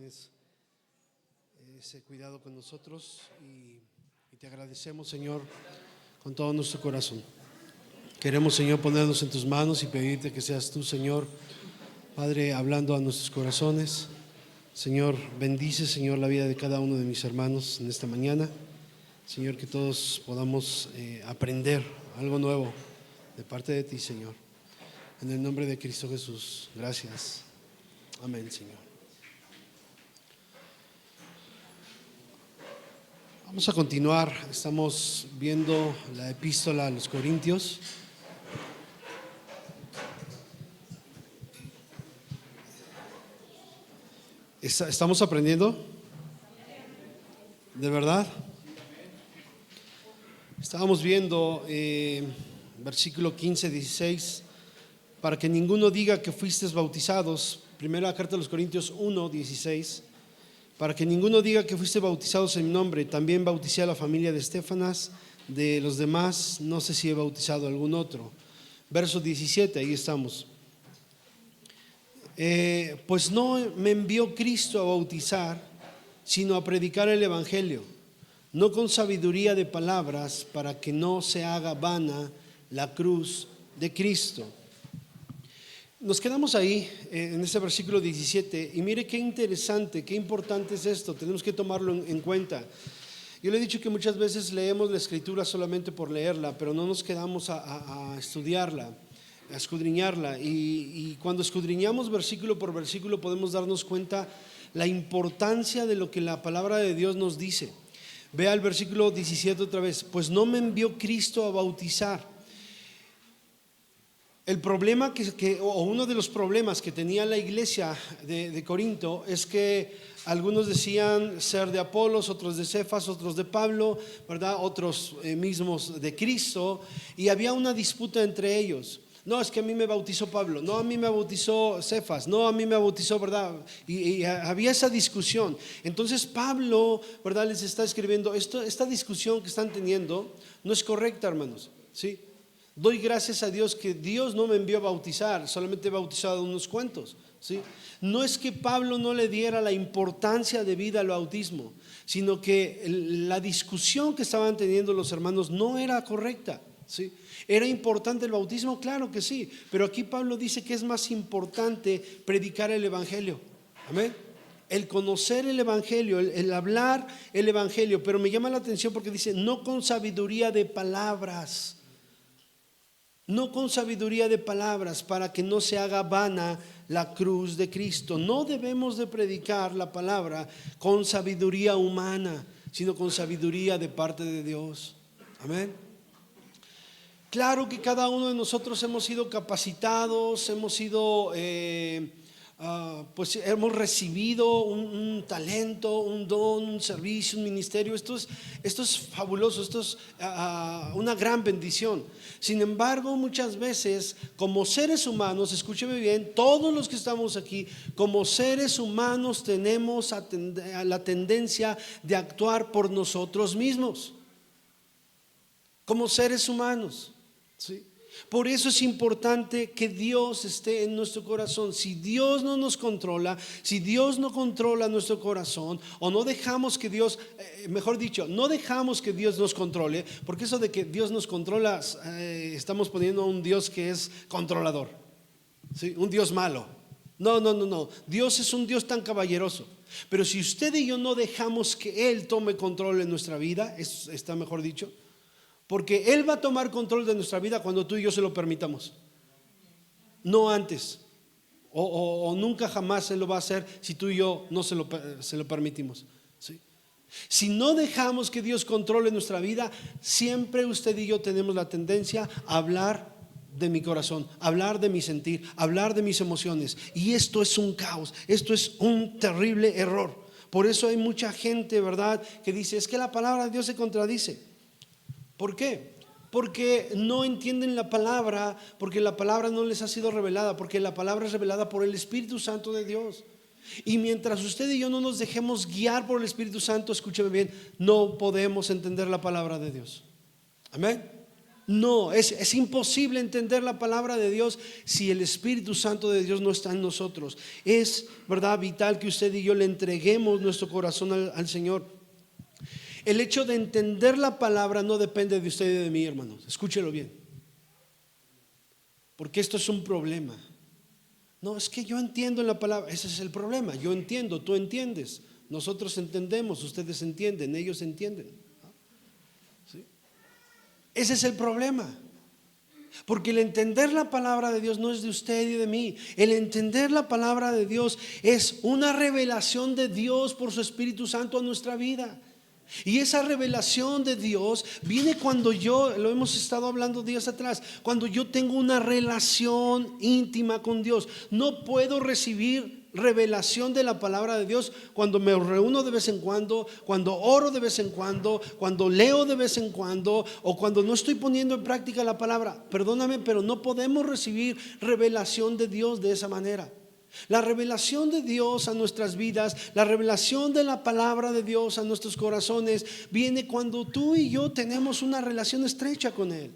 tienes ese cuidado con nosotros y te agradecemos, Señor, con todo nuestro corazón. Queremos, Señor, ponernos en tus manos y pedirte que seas tú, Señor, Padre, hablando a nuestros corazones. Señor, bendice, Señor, la vida de cada uno de mis hermanos en esta mañana. Señor, que todos podamos aprender algo nuevo de parte de ti, Señor. En el nombre de Cristo Jesús, gracias. Amén, Señor. Vamos a continuar. Estamos viendo la epístola a los Corintios. ¿Estamos aprendiendo? ¿De verdad? Estábamos viendo versículo 15, 16. Para que ninguno diga que fuisteis bautizados. Primera carta a los Corintios 1, 16. Para que ninguno diga que fuiste bautizados en mi nombre. También bauticé a la familia de Estéfanas. De los demás no sé si he bautizado a algún otro. Verso 17, ahí estamos. Pues no me envió Cristo a bautizar, sino a predicar el evangelio, no con sabiduría de palabras, para que no se haga vana la cruz de Cristo. Nos quedamos ahí en este versículo 17 y mire qué interesante, qué importante es esto. Tenemos que tomarlo en cuenta. Yo le he dicho que muchas veces leemos la escritura solamente por leerla, pero no nos quedamos a estudiarla, a escudriñarla, y cuando escudriñamos versículo por versículo podemos darnos cuenta la importancia de lo que la palabra de Dios nos dice. Vea el versículo 17 otra vez. Pues no me envió Cristo a bautizar. El problema o uno de los problemas que tenía la iglesia de Corinto es que algunos decían ser de Apolos, otros de Cefas, otros de Pablo, ¿verdad? Otros mismos de Cristo, y había una disputa entre ellos. No, es que a mí me bautizó Pablo, no, a mí me bautizó Cefas, no, a mí me bautizó, ¿verdad? Y había esa discusión. Entonces Pablo, ¿verdad?, les está escribiendo, esta discusión que están teniendo no es correcta, hermanos, ¿sí? Doy gracias a Dios que Dios no me envió a bautizar, solamente he bautizado unos cuantos, ¿sí? No es que Pablo no le diera la importancia de vida al bautismo, sino que la discusión que estaban teniendo los hermanos no era correcta, ¿sí? ¿Era importante el bautismo? Claro que sí, pero aquí Pablo dice que es más importante predicar el evangelio. Amén. El conocer el evangelio, el hablar el evangelio, pero me llama la atención porque dice no con sabiduría de palabras. No con sabiduría de palabras, para que no se haga vana la cruz de Cristo. No debemos de predicar la palabra con sabiduría humana, sino con sabiduría de parte de Dios. Amén. Claro que cada uno de nosotros hemos sido capacitados, hemos sido pues hemos recibido un talento, un don, un servicio, un ministerio. Esto es fabuloso, esto es una gran bendición. Sin embargo, muchas veces como seres humanos, escúcheme bien, todos los que estamos aquí, como seres humanos tenemos la tendencia de actuar por nosotros mismos, como seres humanos, ¿sí? Por eso es importante que Dios esté en nuestro corazón. Si Dios no nos controla, si Dios no controla nuestro corazón, o no dejamos que Dios, mejor dicho, no dejamos que Dios nos controle, porque eso de que Dios nos controla, estamos poniendo a un Dios que es controlador, ¿sí? Un Dios malo. No. Dios es un Dios tan caballeroso. Pero si usted y yo no dejamos que Él tome control en nuestra vida, está mejor dicho, porque Él va a tomar control de nuestra vida cuando tú y yo se lo permitamos, no antes, o nunca jamás Él lo va a hacer si tú y yo no se lo permitimos, ¿sí? Si no dejamos que Dios controle nuestra vida, siempre usted y yo tenemos la tendencia a hablar de mi corazón, hablar de mi sentir, hablar de mis emociones, y esto es un caos, esto es un terrible error. Por eso hay mucha gente, ¿verdad?, que dice, es que la palabra de Dios se contradice. ¿Por qué? Porque no entienden la palabra, porque la palabra no les ha sido revelada, porque la palabra es revelada por el Espíritu Santo de Dios. Y mientras usted y yo no nos dejemos guiar por el Espíritu Santo, escúcheme bien, no podemos entender la palabra de Dios. Amén. No, es imposible entender la palabra de Dios si el Espíritu Santo de Dios no está en nosotros. Es, ¿verdad?, vital que usted y yo le entreguemos nuestro corazón al Señor. El hecho de entender la palabra no depende de usted y de mí, hermanos. Escúchelo bien. Porque esto es un problema. No, es que yo entiendo la palabra. Ese es el problema. Yo entiendo, tú entiendes. Nosotros entendemos, ustedes entienden, ellos entienden. Ese es el problema. Porque el entender la palabra de Dios no es de usted y de mí. El entender la palabra de Dios es una revelación de Dios por su Espíritu Santo a nuestra vida. Y esa revelación de Dios viene cuando yo, lo hemos estado hablando días atrás, cuando yo tengo una relación íntima con Dios. No puedo recibir revelación de la palabra de Dios cuando me reúno de vez en cuando oro de vez en cuando leo de vez en cuando, o cuando no estoy poniendo en práctica la palabra. Perdóname, pero no podemos recibir revelación de Dios de esa manera. La revelación de Dios a nuestras vidas, la revelación de la palabra de Dios a nuestros corazones, viene cuando tú y yo tenemos una relación estrecha con Él.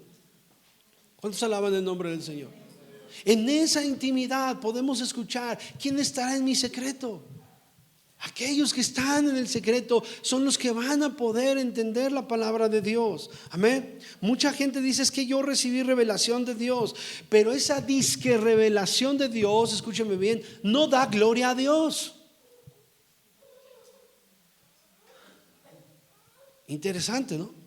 ¿Cuántos alaban el nombre del Señor? En esa intimidad podemos escuchar: ¿quién estará en mi secreto? Aquellos que están en el secreto son los que van a poder entender la palabra de Dios. Amén. Mucha gente dice: es que yo recibí revelación de Dios, pero esa disque revelación de Dios, escúcheme bien, no da gloria a Dios. Interesante, ¿no?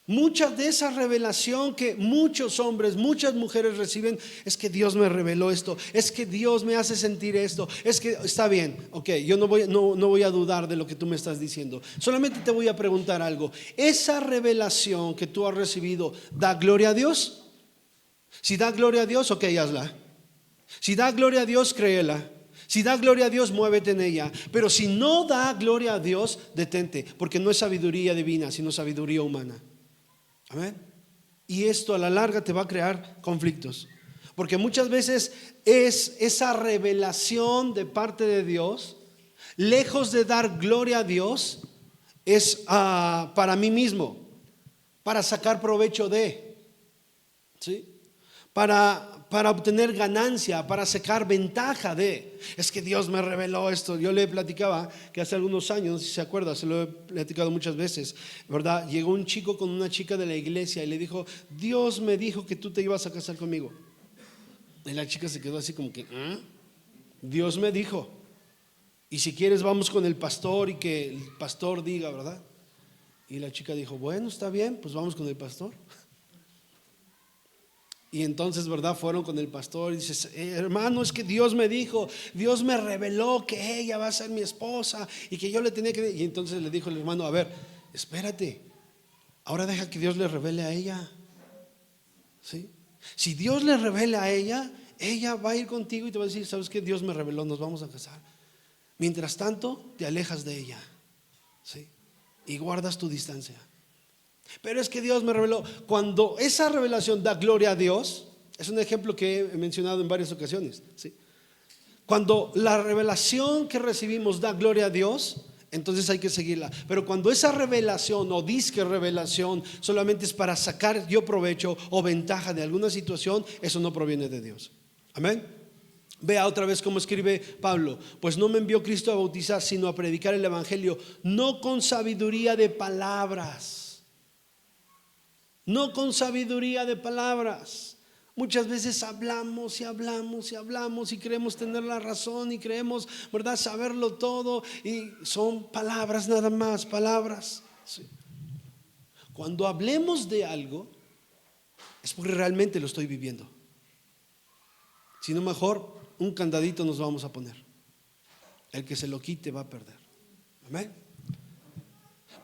Mucha de esa revelación que muchos hombres, muchas mujeres reciben, es que Dios me reveló esto, es que Dios me hace sentir esto, es que está bien, ok, yo no voy a dudar de lo que tú me estás diciendo. Solamente te voy a preguntar algo: ¿esa revelación que tú has recibido da gloria a Dios? Si da gloria a Dios, ok, hazla. Si da gloria a Dios, créela. Si da gloria a Dios, muévete en ella. Pero si no da gloria a Dios, detente, porque no es sabiduría divina, sino sabiduría humana. Amén. Y esto a la larga te va a crear conflictos, porque muchas veces es esa revelación de parte de Dios, lejos de dar gloria a Dios, es para mí mismo, para sacar provecho de, ¿sí? Para obtener ganancia, para sacar ventaja de. Es que Dios me reveló esto. Yo le platicaba que hace algunos años, si se acuerda, se lo he platicado muchas veces, ¿verdad? Llegó un chico con una chica de la iglesia y le dijo: Dios me dijo que tú te ibas a casar conmigo. Y la chica se quedó así como que: Dios me dijo, y si quieres vamos con el pastor y que el pastor diga, ¿verdad? Y la chica dijo: bueno, está bien, pues vamos con el pastor. Y entonces, ¿verdad?, fueron con el pastor y dice: hermano, es que Dios me dijo, Dios me reveló que ella va a ser mi esposa y que yo le tenía que... Y entonces le dijo el hermano: a ver, espérate, ahora deja que Dios le revele a ella, ¿sí? Si Dios le revela a ella, ella va a ir contigo y te va a decir: ¿sabes qué? Dios me reveló, nos vamos a casar. Mientras tanto, te alejas de ella, ¿sí? Y guardas tu distancia. Pero es que Dios me reveló. Cuando esa revelación da gloria a Dios, es un ejemplo que he mencionado en varias ocasiones, ¿sí? Cuando la revelación que recibimos da gloria a Dios, entonces hay que seguirla. Pero cuando esa revelación o disque revelación solamente es para sacar yo provecho o ventaja de alguna situación, eso no proviene de Dios. Amén. Vea otra vez cómo escribe Pablo: pues no me envió Cristo a bautizar, sino a predicar el evangelio, no con sabiduría de palabras. No con sabiduría de palabras. Muchas veces hablamos y hablamos y hablamos y creemos tener la razón y creemos, ¿verdad?, saberlo todo, y son palabras nada más, palabras, ¿sí? Cuando hablemos de algo es porque realmente lo estoy viviendo. Si no, mejor un candadito nos vamos a poner. El que se lo quite va a perder. Amén.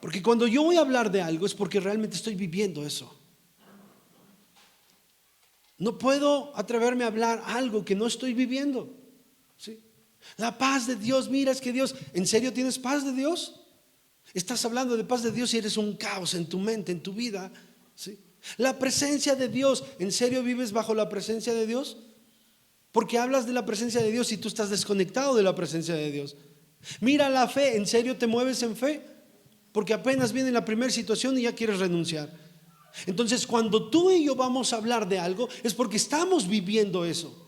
Porque cuando yo voy a hablar de algo es porque realmente estoy viviendo eso. No puedo atreverme a hablar algo que no estoy viviendo, ¿sí? La paz de Dios, mira, es que Dios, ¿en serio tienes paz de Dios? Estás hablando de paz de Dios y eres un caos en tu mente, en tu vida, ¿sí? La presencia de Dios, ¿en serio vives bajo la presencia de Dios? Porque hablas de la presencia de Dios y tú estás desconectado de la presencia de Dios. Mira la fe, ¿en serio te mueves en fe? Porque apenas viene la primera situación y ya quieres renunciar. Entonces, cuando tú y yo vamos a hablar de algo, es porque estamos viviendo eso.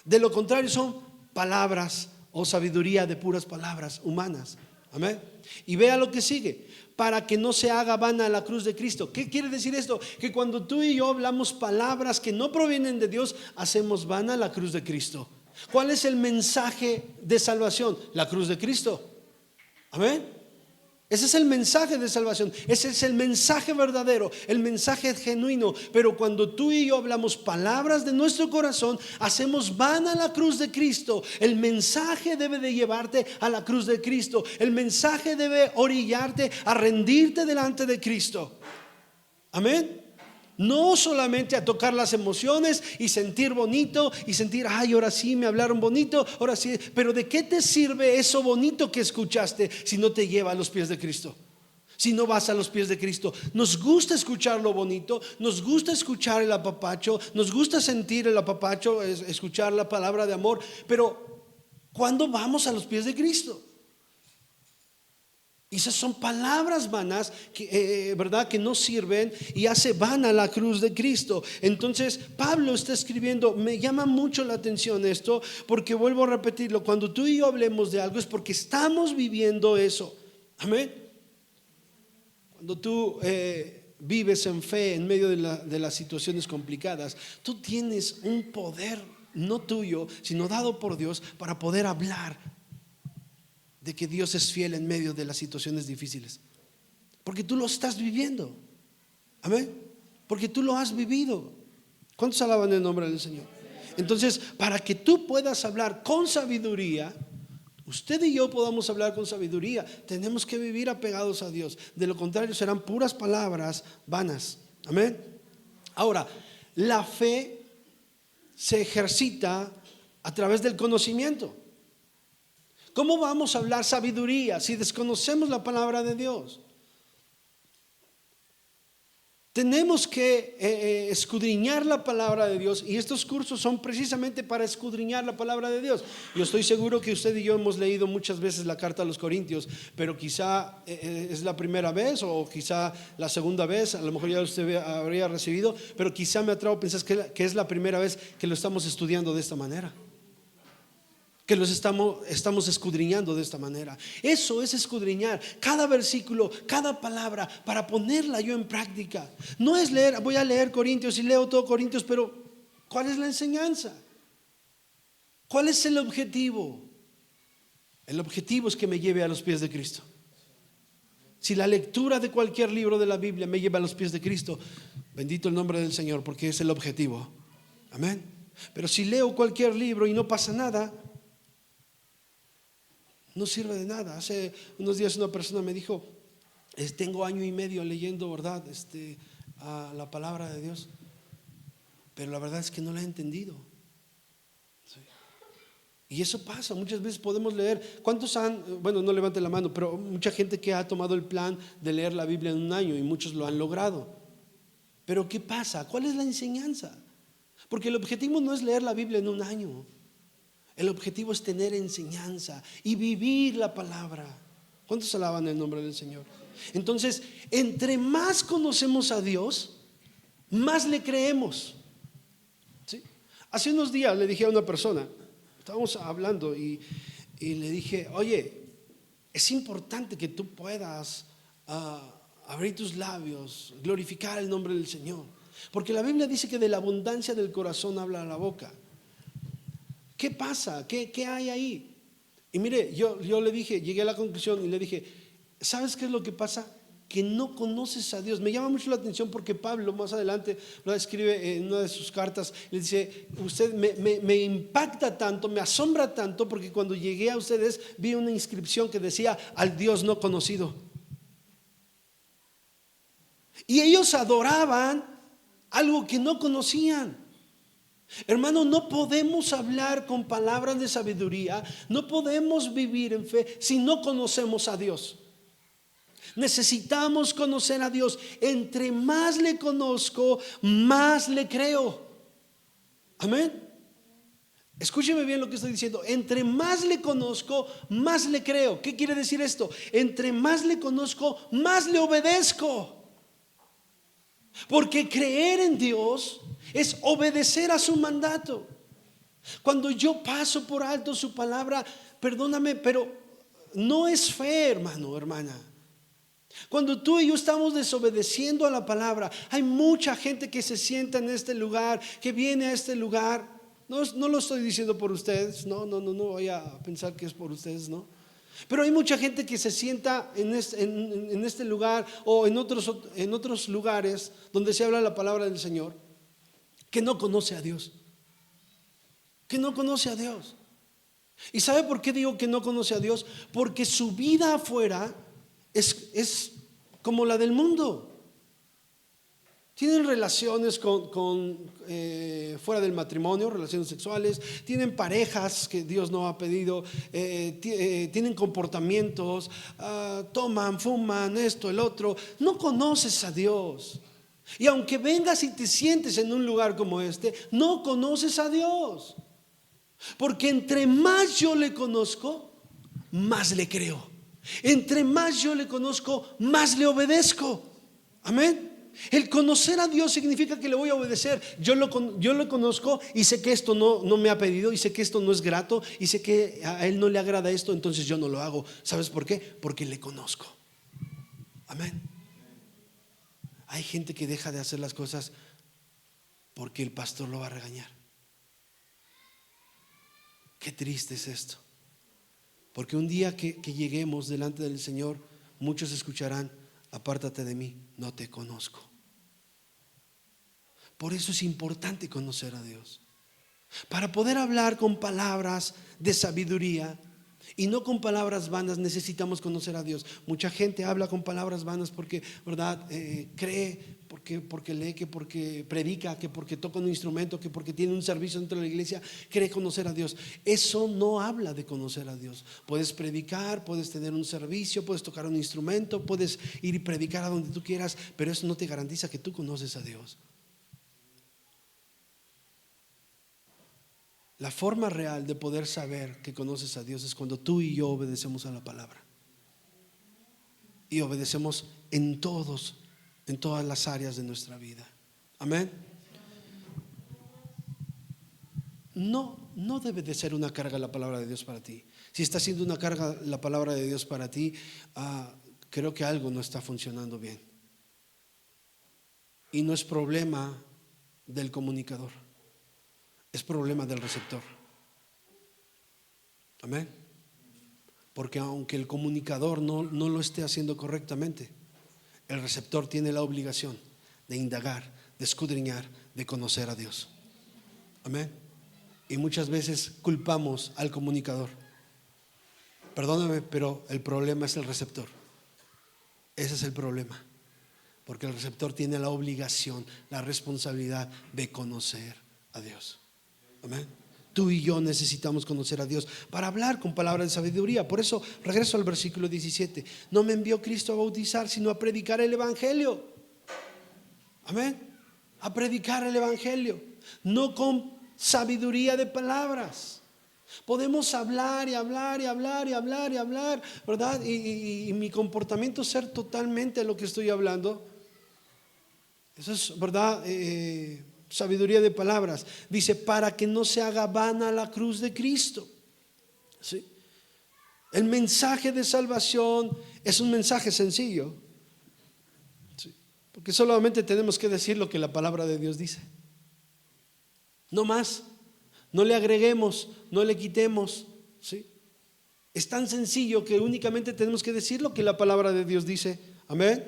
De lo contrario, son palabras o sabiduría de puras palabras humanas. Amén. Y vea lo que sigue: para que no se haga vana la cruz de Cristo. ¿Qué quiere decir esto? Que cuando tú y yo hablamos palabras que no provienen de Dios, hacemos vana la cruz de Cristo. ¿Cuál es el mensaje de salvación? La cruz de Cristo. Amén. Ese es el mensaje de salvación. Ese es el mensaje verdadero, el mensaje genuino. Pero cuando tú y yo hablamos palabras de nuestro corazón, hacemos vana la cruz de Cristo. El mensaje debe de llevarte a la cruz de Cristo. El mensaje debe orillarte a rendirte delante de Cristo. Amén. No solamente a tocar las emociones y sentir bonito y sentir, ay, ahora sí me hablaron bonito, ahora sí. Pero ¿de qué te sirve eso bonito que escuchaste si no te lleva a los pies de Cristo? Si no vas a los pies de Cristo. Nos gusta escuchar lo bonito, nos gusta escuchar el apapacho, nos gusta sentir el apapacho, escuchar la palabra de amor. Pero ¿cuándo vamos a los pies de Cristo? Y esas son palabras vanas que, ¿verdad? Que no sirven y hace vana la cruz de Cristo. Entonces Pablo está escribiendo, me llama mucho la atención esto, porque vuelvo a repetirlo, cuando tú y yo hablemos de algo es porque estamos viviendo eso. Amén. Cuando tú vives en fe en medio de las situaciones complicadas, tú tienes un poder no tuyo, sino dado por Dios para poder hablar de que Dios es fiel en medio de las situaciones difíciles, porque tú lo estás viviendo. Amén. Porque tú lo has vivido. ¿Cuántos alaban el nombre del Señor? Entonces, para que tú puedas hablar con sabiduría, usted y yo podamos hablar con sabiduría, tenemos que vivir apegados a Dios. De lo contrario, serán puras palabras vanas. Amén. Ahora, la fe se ejercita a través del conocimiento. ¿Cómo vamos a hablar sabiduría si desconocemos la palabra de Dios? Tenemos que escudriñar la palabra de Dios, y estos cursos son precisamente para escudriñar la palabra de Dios. Yo estoy seguro que usted y yo hemos leído muchas veces la carta a los Corintios, pero quizá es la primera vez o quizá la segunda vez, a lo mejor ya usted habría recibido, pero quizá me atrevo a pensar que es la primera vez que lo estamos estudiando de esta manera, que los estamos escudriñando de esta manera. Eso es escudriñar cada versículo, cada palabra, para ponerla yo en práctica. No es leer, voy a leer Corintios y leo todo Corintios, pero ¿cuál es la enseñanza? ¿Cuál es el objetivo? El objetivo es que me lleve a los pies de Cristo. Si la lectura de cualquier libro de la Biblia me lleva a los pies de Cristo, bendito el nombre del Señor, porque es el objetivo. Amén. Pero si leo cualquier libro y no pasa nada, no sirve de nada. Hace unos días una persona me dijo, tengo año y medio leyendo, ¿verdad? La palabra de Dios, pero la verdad es que no la he entendido. Sí. Y eso pasa, muchas veces podemos leer. ¿Cuántos bueno, no levanten la mano, pero mucha gente que ha tomado el plan de leer la Biblia en un año, y muchos lo han logrado? Pero ¿qué pasa? ¿Cuál es la enseñanza? Porque el objetivo no es leer la Biblia en un año. El objetivo es tener enseñanza y vivir la palabra. ¿Cuántos alaban el nombre del Señor? Entonces, entre más conocemos a Dios, más le creemos. ¿Sí? Hace unos días le dije a una persona, estábamos hablando y le dije, oye, es importante que tú puedas abrir tus labios, glorificar el nombre del Señor, porque la Biblia dice que de la abundancia del corazón habla la boca. ¿Qué pasa? ¿Qué hay ahí? Y mire, yo le dije, llegué a la conclusión y le dije, ¿sabes qué es lo que pasa? Que no conoces a Dios. Me llama mucho la atención porque Pablo más adelante lo escribe en una de sus cartas. Le dice, usted me impacta tanto, me asombra tanto, porque cuando llegué a ustedes vi una inscripción que decía al Dios no conocido. Y ellos adoraban algo que no conocían. Hermano, no podemos hablar con palabras de sabiduría, no podemos vivir en fe si no conocemos a Dios. Necesitamos conocer a Dios. Entre más le conozco, más le creo. Amén. Escúcheme bien lo que estoy diciendo. Entre más le conozco, más le creo. ¿Qué quiere decir esto? Entre más le conozco, más le obedezco. Porque creer en Dios es obedecer a su mandato. Cuando yo paso por alto su palabra, perdóname, pero no es fe, hermano, hermana. Cuando tú y yo estamos desobedeciendo a la palabra, hay mucha gente que se sienta en este lugar, que viene a este lugar. No lo estoy diciendo por ustedes, no voy a pensar que es por ustedes, no. Pero hay mucha gente que se sienta en este lugar o en otros lugares donde se habla la palabra del Señor, que no conoce a Dios. Que no conoce a Dios. ¿Y sabe por qué digo que no conoce a Dios? Porque su vida afuera es como la del mundo. Tienen relaciones fuera del matrimonio, relaciones sexuales, tienen parejas que Dios no ha pedido, tienen comportamientos, toman, fuman, esto, el otro. No conoces a Dios. Y aunque vengas y te sientes en un lugar como este, no conoces a Dios. Porque entre más yo le conozco, más le creo. Entre más yo le conozco, más le obedezco. Amén. El conocer a Dios significa que le voy a obedecer. Yo lo conozco y sé que esto no me ha pedido, y sé que esto no es grato, y sé que a Él no le agrada esto, entonces yo no lo hago. ¿Sabes por qué? Porque le conozco. Amén. Hay gente que deja de hacer las cosas porque el pastor lo va a regañar. Qué triste es esto. Porque un día que lleguemos delante del Señor, muchos escucharán: apártate de mí, no te conozco. Por eso es importante conocer a Dios, para poder hablar con palabras de sabiduría y no con palabras vanas. Necesitamos conocer a Dios. Mucha gente habla con palabras vanas porque, ¿verdad? Cree, porque lee, que porque predica, que porque toca un instrumento, que porque tiene un servicio dentro de la iglesia, cree conocer a Dios. Eso no habla de conocer a Dios. Puedes predicar, puedes tener un servicio, puedes tocar un instrumento, puedes ir y predicar a donde tú quieras, pero eso no te garantiza que tú conoces a Dios. La forma real de poder saber que conoces a Dios es cuando tú y yo obedecemos a la palabra. Y obedecemos en todas las áreas de nuestra vida. Amén. No debe de ser una carga la palabra de Dios para ti. Si está siendo una carga la palabra de Dios para ti, creo que algo no está funcionando bien. Y no es problema del comunicador, es problema del receptor. Amén. Porque aunque el comunicador no lo esté haciendo correctamente, el receptor tiene la obligación de indagar, de escudriñar, de conocer a Dios. Amén. Y muchas veces culpamos al comunicador. Perdóname, pero el problema es el receptor. Ese es el problema. Porque el receptor tiene la obligación, la responsabilidad de conocer a Dios. Amén. Tú y yo necesitamos conocer a Dios para hablar con palabras de sabiduría. Por eso regreso al versículo 17. No me envió Cristo a bautizar, sino a predicar el evangelio. Amén. A predicar el evangelio, no con sabiduría de palabras. Podemos hablar y hablar y hablar y hablar y hablar, ¿verdad? Y mi comportamiento ser totalmente lo que estoy hablando. Eso es, ¿verdad? Sabiduría de palabras. Dice: para que no se haga vana la cruz de Cristo. ¿Sí? El mensaje de salvación es un mensaje sencillo. ¿Sí? Porque solamente tenemos que decir lo que la palabra de Dios dice. No más. No le agreguemos, no le quitemos. ¿Sí? Es tan sencillo que únicamente tenemos que decir lo que la palabra de Dios dice. Amén.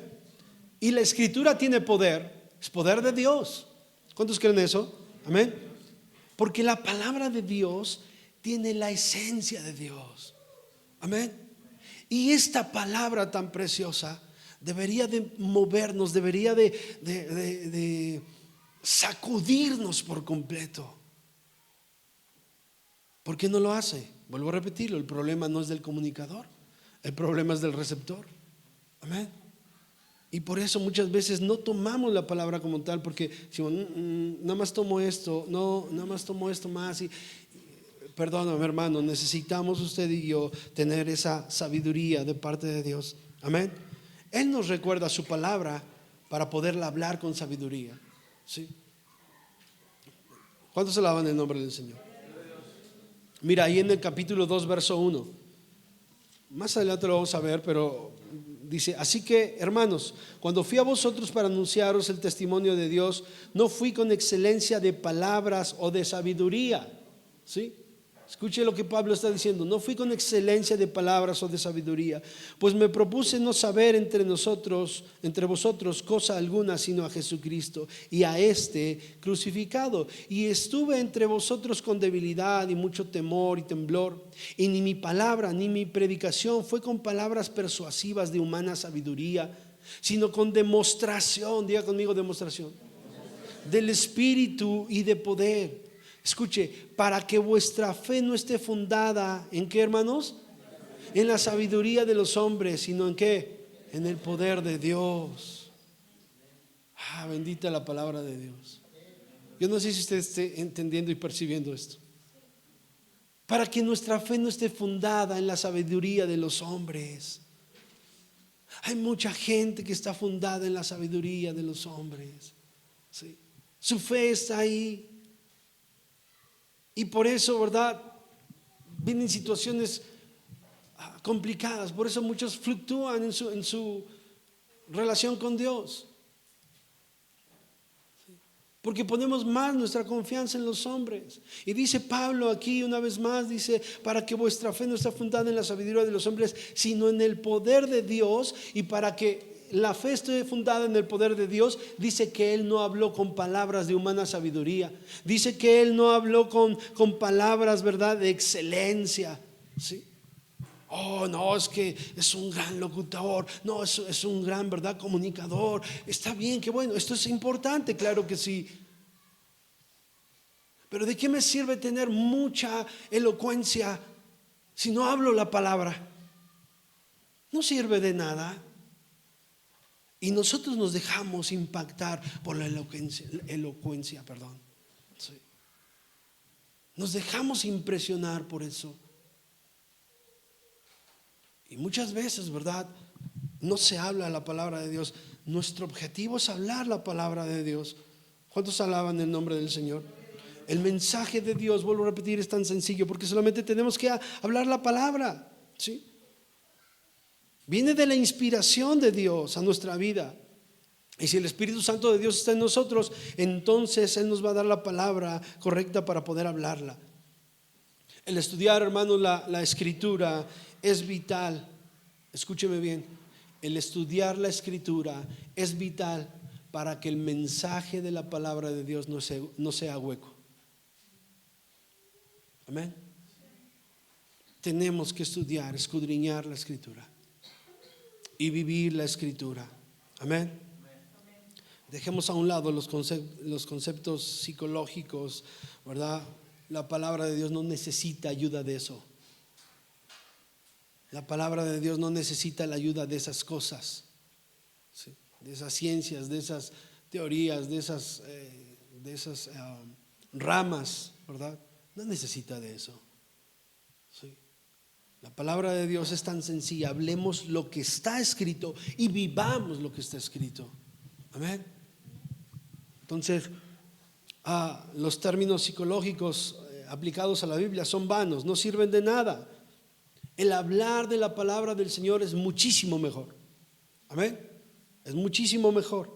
Y la escritura tiene poder. Es poder de Dios. ¿Cuántos creen eso? Amén. Porque la palabra de Dios tiene la esencia de Dios. Amén. Y esta palabra tan preciosa debería de movernos, debería de sacudirnos por completo. ¿Por qué no lo hace? Vuelvo a repetirlo: el problema no es del comunicador, el problema es del receptor. Amén. Y por eso muchas veces no tomamos la palabra como tal, porque si nada más tomo esto, nada más tomo esto más. Perdóname, hermano, necesitamos usted y yo tener esa sabiduría de parte de Dios. Amén. Él nos recuerda su palabra para poderla hablar con sabiduría. ¿Sí? ¿Cuántos alaban el nombre del Señor? Mira, ahí en el capítulo 2, verso 1. Más adelante lo vamos a ver, pero dice: así que, hermanos, cuando fui a vosotros para anunciaros el testimonio de Dios, no fui con excelencia de palabras o de sabiduría. ¿Sí? Escuche lo que Pablo está diciendo: no fui con excelencia de palabras o de sabiduría, pues me propuse no saber entre vosotros cosa alguna, sino a Jesucristo y a este crucificado. Y estuve entre vosotros con debilidad y mucho temor y temblor, y ni mi palabra ni mi predicación fue con palabras persuasivas de humana sabiduría, sino con demostración, diga conmigo, demostración del Espíritu y de poder. Escuche, para que vuestra fe no esté fundada ¿en qué, hermanos? En la sabiduría de los hombres, sino en qué? En el poder de Dios. Bendita la palabra de Dios. Yo no sé si usted esté entendiendo y percibiendo esto. Para que nuestra fe no esté fundada en la sabiduría de los hombres. Hay mucha gente que está fundada en la sabiduría de los hombres. ¿Sí? Su fe está ahí. Y por eso, ¿verdad? Vienen situaciones complicadas. Por eso muchos fluctúan en su relación con Dios. Porque ponemos más nuestra confianza en los hombres. Y dice Pablo aquí una vez más, dice: para que vuestra fe no esté fundada en la sabiduría de los hombres, sino en el poder de Dios. Y para que la fe esté fundada en el poder de Dios, dice que Él no habló con palabras de humana sabiduría. Dice que Él no habló con palabras, ¿verdad?, de excelencia. ¿Sí? Oh, no, es que es un gran locutor. No, es un gran, ¿verdad?, comunicador. Está bien, qué bueno, esto es importante, claro que sí. Pero ¿de qué me sirve tener mucha elocuencia si no hablo la palabra? No sirve de nada. Y nosotros nos dejamos impactar por la elocuencia, perdón. Sí. Nos dejamos impresionar por eso. Y muchas veces, ¿verdad?, no se habla la palabra de Dios. Nuestro objetivo es hablar la palabra de Dios. ¿Cuántos alaban el nombre del Señor? El mensaje de Dios, vuelvo a repetir, es tan sencillo porque solamente tenemos que hablar la palabra. ¿Sí? Viene de la inspiración de Dios a nuestra vida. Y si el Espíritu Santo de Dios está en nosotros, entonces Él nos va a dar la palabra correcta para poder hablarla. El estudiar, hermanos, la Escritura es vital. Escúcheme bien. El estudiar la Escritura es vital para que el mensaje de la palabra de Dios no sea hueco. Amén. Tenemos que estudiar, escudriñar la Escritura y vivir la Escritura. Amén. Dejemos a un lado los conceptos psicológicos, ¿verdad? La palabra de Dios no necesita ayuda de eso. La palabra de Dios no necesita la ayuda de esas cosas, ¿sí?, de esas ciencias, de esas teorías, de esas ramas, ¿verdad? No necesita de eso. ¿Sí? La palabra de Dios es tan sencilla. Hablemos lo que está escrito y vivamos lo que está escrito. Amén. Entonces, los términos psicológicos aplicados a la Biblia son vanos, no sirven de nada. El hablar de la palabra del Señor es muchísimo mejor. Amén. Es muchísimo mejor.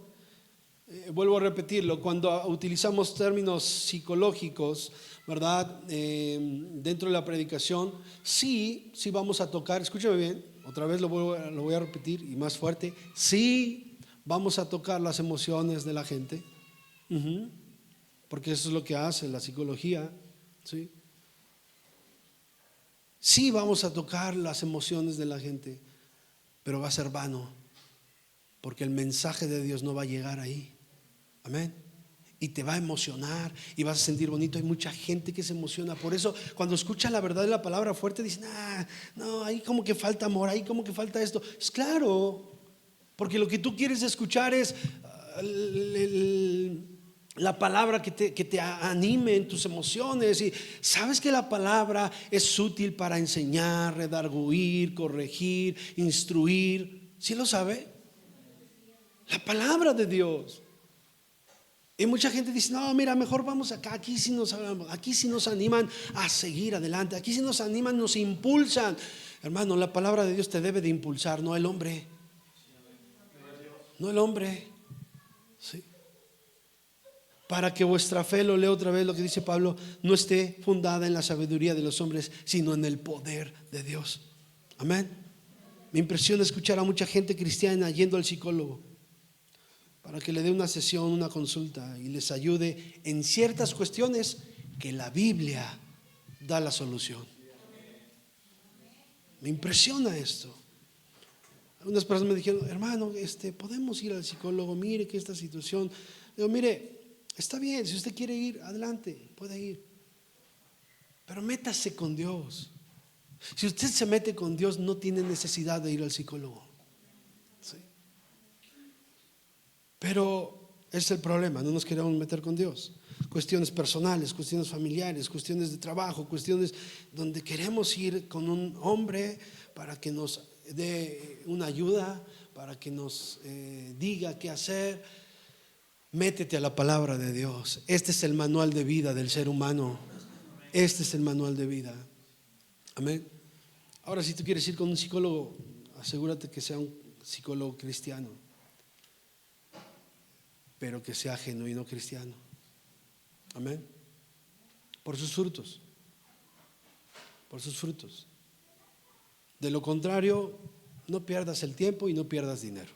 Vuelvo a repetirlo, cuando utilizamos términos psicológicos, ¿verdad?, dentro de la predicación, sí vamos a tocar, escúchame bien, otra vez lo voy a repetir y más fuerte, sí vamos a tocar las emociones de la gente, porque eso es lo que hace la psicología, ¿sí? Sí vamos a tocar las emociones de la gente, pero va a ser vano, porque el mensaje de Dios no va a llegar ahí. Amén. Y te va a emocionar y vas a sentir bonito. Hay mucha gente que se emociona. Por eso cuando escucha la verdad de la palabra fuerte dicen: no, ahí como que falta amor, ahí como que falta esto. Es claro, porque lo que tú quieres escuchar es la palabra que te anime en tus emociones. Y sabes que la palabra es útil para enseñar, redarguir, corregir, instruir. ¿Sí lo sabe? La palabra de Dios. Y mucha gente dice, no, mira, mejor vamos acá, aquí sí nos animan a seguir adelante, aquí sí nos animan, nos impulsan. Hermano, la palabra de Dios te debe de impulsar, no el hombre. No el hombre. Sí. Para que vuestra fe, lo leo otra vez lo que dice Pablo, no esté fundada en la sabiduría de los hombres, sino en el poder de Dios. Amén. Me impresiona escuchar a mucha gente cristiana yendo al psicólogo para que le dé una sesión, una consulta y les ayude en ciertas cuestiones que la Biblia da la solución. Me impresiona esto. Algunas personas me dijeron, hermano, podemos ir al psicólogo, mire que esta situación. Digo, mire, está bien, si usted quiere ir, adelante, puede ir. Pero métase con Dios. Si usted se mete con Dios, no tiene necesidad de ir al psicólogo. ¿Sí? Pero es el problema, no nos queremos meter con Dios. Cuestiones personales, cuestiones familiares, cuestiones de trabajo, cuestiones donde queremos ir con un hombre para que nos dé una ayuda, para que nos diga qué hacer. Métete a la palabra de Dios. Este es el manual de vida del ser humano. Este es el manual de vida. Amén. Ahora, si tú quieres ir con un psicólogo, asegúrate que sea un psicólogo cristiano, pero que sea genuino cristiano. Amén. Por sus frutos. Por sus frutos. De lo contrario, no pierdas el tiempo y no pierdas dinero.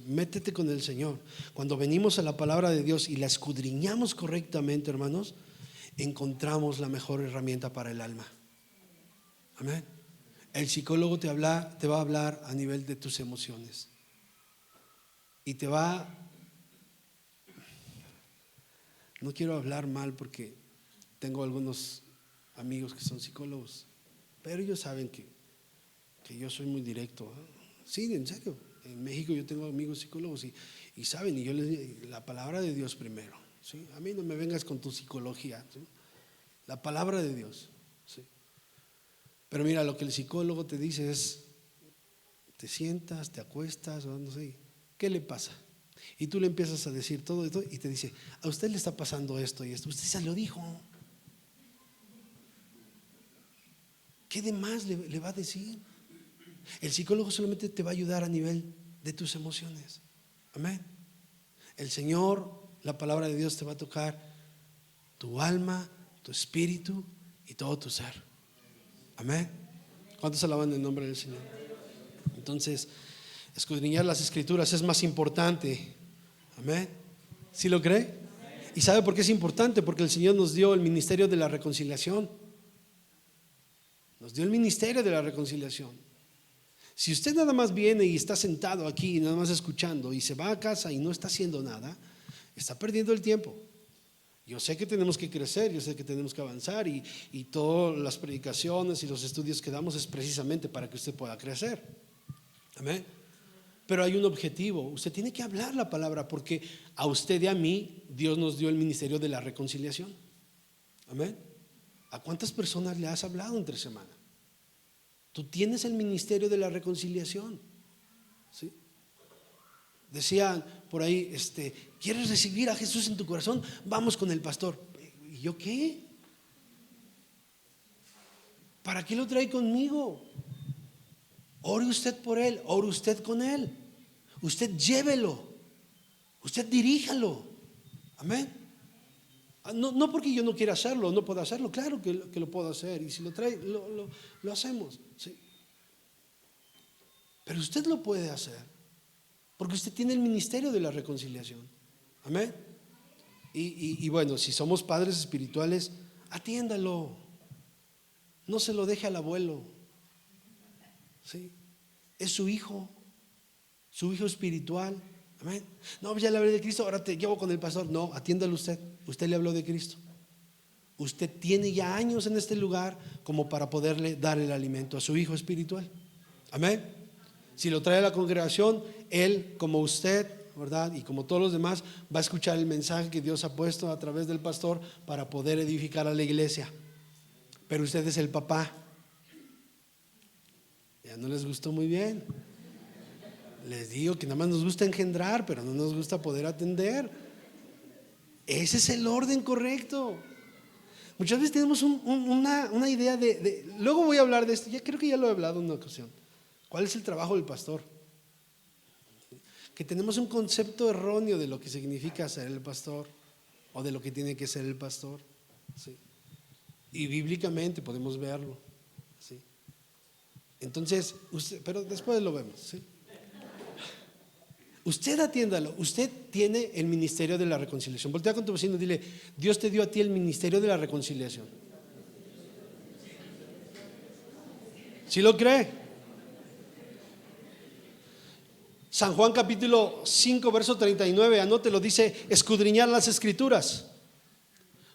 Métete con el Señor. Cuando venimos a la palabra de Dios y la escudriñamos correctamente, hermanos, encontramos la mejor herramienta para el alma. Amén. El psicólogo te va a hablar a nivel de tus emociones y te va. No quiero hablar mal porque tengo algunos amigos que son psicólogos, pero ellos saben que yo soy muy directo. Sí, en serio. En México yo tengo amigos psicólogos y saben, y yo les digo la palabra de Dios primero. ¿Sí? A mí no me vengas con tu psicología. ¿Sí? La palabra de Dios. ¿Sí? Pero mira, lo que el psicólogo te dice es, te sientas, te acuestas, o no sé, ¿qué le pasa? Y tú le empiezas a decir todo esto y te dice, a usted le está pasando esto y esto. Usted se lo dijo. ¿Qué de más le va a decir? El psicólogo solamente te va a ayudar a nivel de tus emociones. Amén. El Señor, la palabra de Dios te va a tocar tu alma, tu espíritu y todo tu ser. Amén. ¿Cuántos alaban el nombre del Señor? Entonces, escudriñar las escrituras es más importante. Amén. ¿Sí lo cree? ¿Y sabe por qué es importante? Porque el Señor nos dio el ministerio de la reconciliación. Nos dio el ministerio de la reconciliación. Si usted nada más viene y está sentado aquí, nada más escuchando, y se va a casa y no está haciendo nada, está perdiendo el tiempo. Yo sé que tenemos que crecer, yo sé que tenemos que avanzar y todas las predicaciones y los estudios que damos es precisamente para que usted pueda crecer. Amén. Pero hay un objetivo, usted tiene que hablar la palabra porque a usted y a mí Dios nos dio el ministerio de la reconciliación. Amén. ¿A cuántas personas le has hablado entre semana? Tú tienes el ministerio de la reconciliación. ¿Sí? Decían por ahí, ¿quieres recibir a Jesús en tu corazón? Vamos con el pastor. ¿Y yo qué? ¿Para qué lo trae conmigo? Ore usted por él, ore usted con él. Usted llévelo, usted diríjalo. Amén. No porque yo no quiera hacerlo, no puedo hacerlo, claro que lo puedo hacer. Y si lo trae, lo hacemos. ¿Sí? Pero usted lo puede hacer porque usted tiene el ministerio de la reconciliación. Amén. Y bueno, si somos padres espirituales, atiéndalo. No se lo deje al abuelo. ¿Sí? Es su hijo espiritual. Amén. No, ya le hablé de Cristo, ahora te llevo con el pastor. No, atiéndalo usted. Usted le habló de Cristo. Usted tiene ya años en este lugar como para poderle dar el alimento a su hijo espiritual. Amén. Si lo trae a la congregación, él como usted, ¿verdad? Y como todos los demás, va a escuchar el mensaje que Dios ha puesto a través del pastor para poder edificar a la iglesia. Pero usted es el papá. Ya no les gustó muy bien. Les digo que nada más nos gusta engendrar, pero no nos gusta poder atender. Ese es el orden correcto. Muchas veces tenemos una idea luego voy a hablar de esto, ya creo que ya lo he hablado en una ocasión. ¿Cuál es el trabajo del pastor? Que tenemos un concepto erróneo de lo que significa ser el pastor o de lo que tiene que ser el pastor, ¿sí? Y bíblicamente podemos verlo, ¿sí? Entonces, pero después lo vemos, ¿sí? Usted atiéndalo, usted tiene el ministerio de la reconciliación. Voltea con tu vecino y dile: Dios te dio a ti el ministerio de la reconciliación. ¿Sí lo cree? San Juan capítulo 5 verso 39, anótelo, dice: escudriñar las escrituras,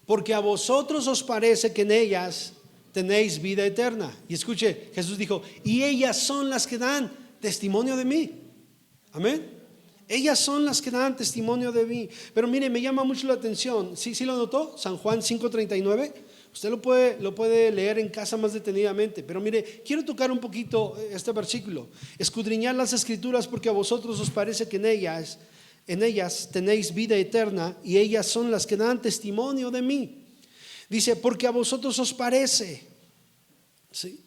porque a vosotros os parece que en ellas tenéis vida eterna. Y escuche, Jesús dijo: y ellas son las que dan testimonio de mí. Amén. Ellas son las que dan testimonio de mí. Pero mire, me llama mucho la atención. ¿Sí lo notó? San Juan 5:39. Usted lo puede leer en casa más detenidamente. Pero mire, quiero tocar un poquito este versículo. Escudriñar las escrituras, porque a vosotros os parece que en ellas tenéis vida eterna, y ellas son las que dan testimonio de mí. Dice: porque a vosotros os parece. ¿Sí?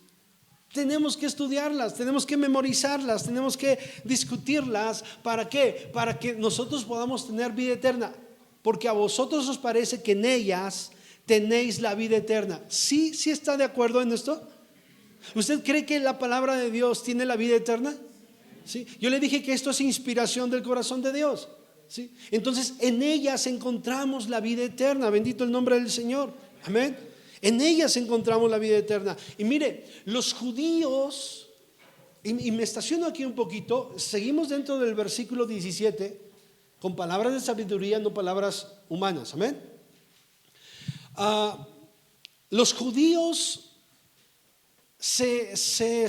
Tenemos que estudiarlas, tenemos que memorizarlas, tenemos que discutirlas. ¿Para qué? Para que nosotros podamos tener vida eterna. Porque a vosotros os parece que en ellas tenéis la vida eterna. ¿Sí está de acuerdo en esto? ¿Usted cree que la palabra de Dios tiene la vida eterna? ¿Sí? Yo le dije que esto es inspiración del corazón de Dios, ¿sí? Entonces en ellas encontramos la vida eterna. Bendito el nombre del Señor. Amén. En ellas encontramos la vida eterna. Y mire, los judíos, y me estaciono aquí un poquito, seguimos dentro del versículo 17, con palabras de sabiduría, no palabras humanas. Amén. Los judíos se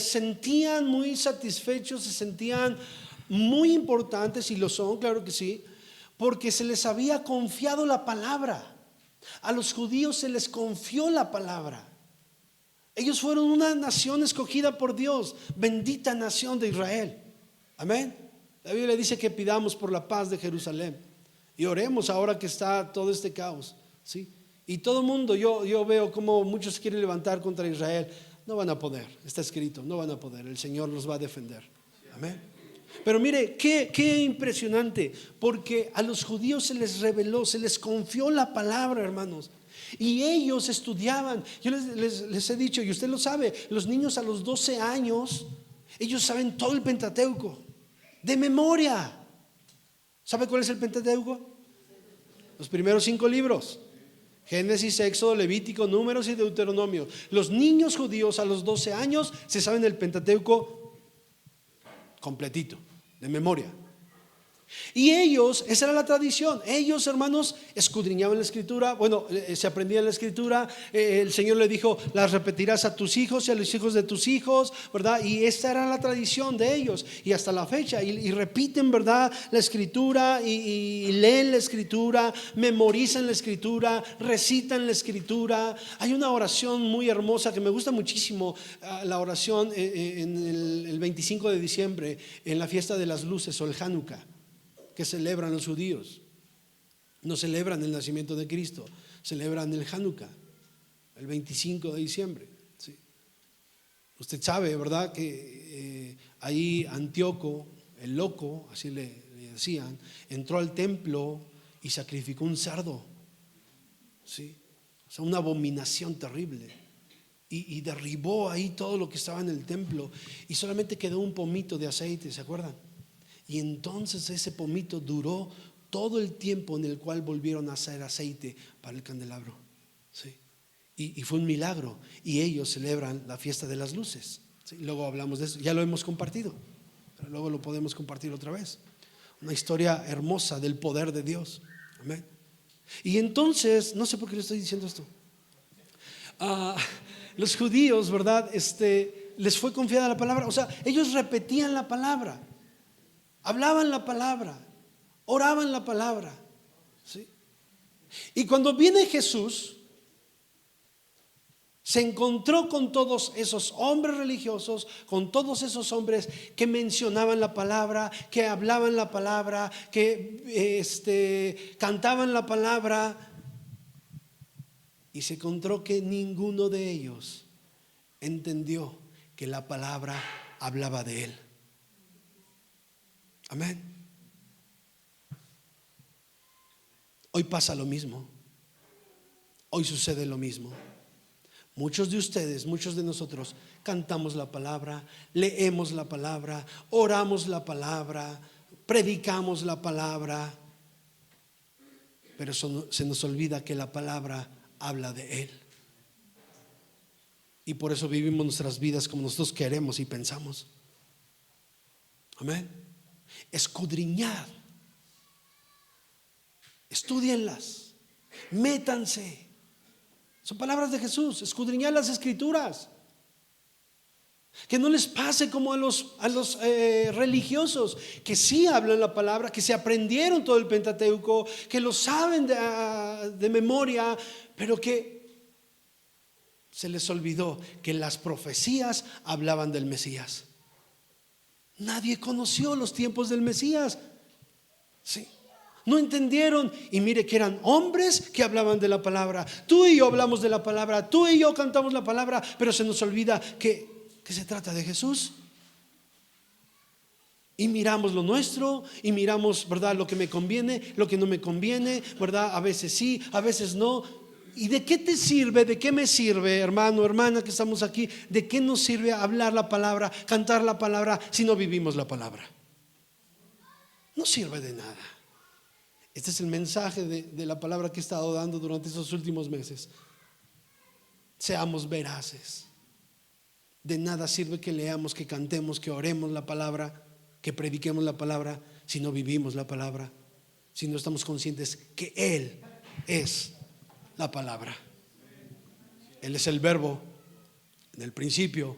sentían muy satisfechos, se sentían muy importantes, y lo son, claro que sí, porque se les había confiado la palabra. A los judíos se les confió la palabra. Ellos fueron una nación escogida por Dios, bendita nación de Israel. Amén. La Biblia dice que pidamos por la paz de Jerusalén y oremos ahora que está todo este caos, ¿sí? Y todo el mundo, yo veo como muchos quieren levantar contra Israel. No van a poder, está escrito, no van a poder. El Señor los va a defender. Amén. Pero mire, qué impresionante, porque a los judíos se les reveló, se les confió la palabra, hermanos. Y ellos estudiaban. Yo les he dicho, y usted lo sabe, los niños a los 12 años, ellos saben todo el Pentateuco de memoria. ¿Sabe cuál es el Pentateuco? Los primeros 5 libros: Génesis, Éxodo, Levítico, Números y Deuteronomio. Los niños judíos a los 12 años se saben el Pentateuco completito, de memoria. Y ellos, esa era la tradición. Ellos, hermanos, escudriñaban la escritura. Bueno, se aprendía la escritura. El Señor le dijo: las repetirás a tus hijos y a los hijos de tus hijos, ¿verdad? Y esta era la tradición de ellos, y hasta la fecha. Y repiten, ¿verdad?, la escritura, y leen la escritura, memorizan la escritura, recitan la escritura. Hay una oración muy hermosa que me gusta muchísimo, la oración en el 25 de diciembre, en la fiesta de las luces, o el Hanukkah, que celebran los judíos. No celebran el nacimiento de Cristo, celebran el Hanukkah, el 25 de diciembre, ¿sí? Usted sabe, ¿verdad?, que ahí Antíoco, el loco, así le decían, entró al templo y sacrificó un cerdo, ¿sí? O sea, una abominación terrible. Y derribó ahí todo lo que estaba en el templo, y solamente quedó un pomito de aceite, ¿se acuerdan? Y entonces ese pomito duró todo el tiempo en el cual volvieron a hacer aceite para el candelabro, ¿sí? Y fue un milagro. Y ellos celebran la fiesta de las luces, ¿sí? Luego hablamos de eso, ya lo hemos compartido, pero luego lo podemos compartir otra vez. Una historia hermosa del poder de Dios. Amén. Y entonces, no sé por qué le estoy diciendo esto. Los judíos, ¿verdad?, les fue confiada la palabra. O sea, ellos repetían la palabra, hablaban la palabra, oraban la palabra, ¿sí? Y cuando viene Jesús, Se encontró con todos esos hombres religiosos, con todos esos hombres que mencionaban la palabra, que hablaban la palabra, que cantaban la palabra, y se encontró que ninguno de ellos entendió que la palabra hablaba de él. Amén. Hoy pasa lo mismo. Hoy sucede lo mismo. Muchos de ustedes, muchos de nosotros cantamos la palabra, leemos la palabra, oramos la palabra, predicamos la palabra, pero se nos olvida que la palabra habla de Él. Y por eso vivimos nuestras vidas como nosotros queremos y pensamos. Amén. Escudriñad, estúdienlas, métanse. Son palabras de Jesús. Escudriñad las escrituras. Que no les pase como a los religiosos que sí hablan la palabra, que se aprendieron todo el Pentateuco, que lo saben de memoria, pero que se les olvidó que las profecías hablaban del Mesías. Nadie conoció los tiempos del Mesías. Sí. No entendieron, y mire que eran hombres que hablaban de la palabra. Tú y yo hablamos de la palabra, tú y yo cantamos la palabra, pero se nos olvida que se trata de Jesús. Y miramos lo nuestro, y miramos, ¿verdad?, lo que me conviene, lo que no me conviene, ¿verdad? A veces sí, a veces no. ¿Y de qué te sirve, de qué me sirve, hermano, hermana que estamos aquí? ¿De qué nos sirve hablar la palabra, cantar la palabra, si no vivimos la palabra? No sirve de nada. Este es el mensaje de la palabra que he estado dando durante estos últimos meses. Seamos veraces. De nada sirve que leamos, que cantemos, que oremos la palabra, que prediquemos la palabra, si no vivimos la palabra, si no estamos conscientes que Él es la palabra. Él es el verbo. En el principio,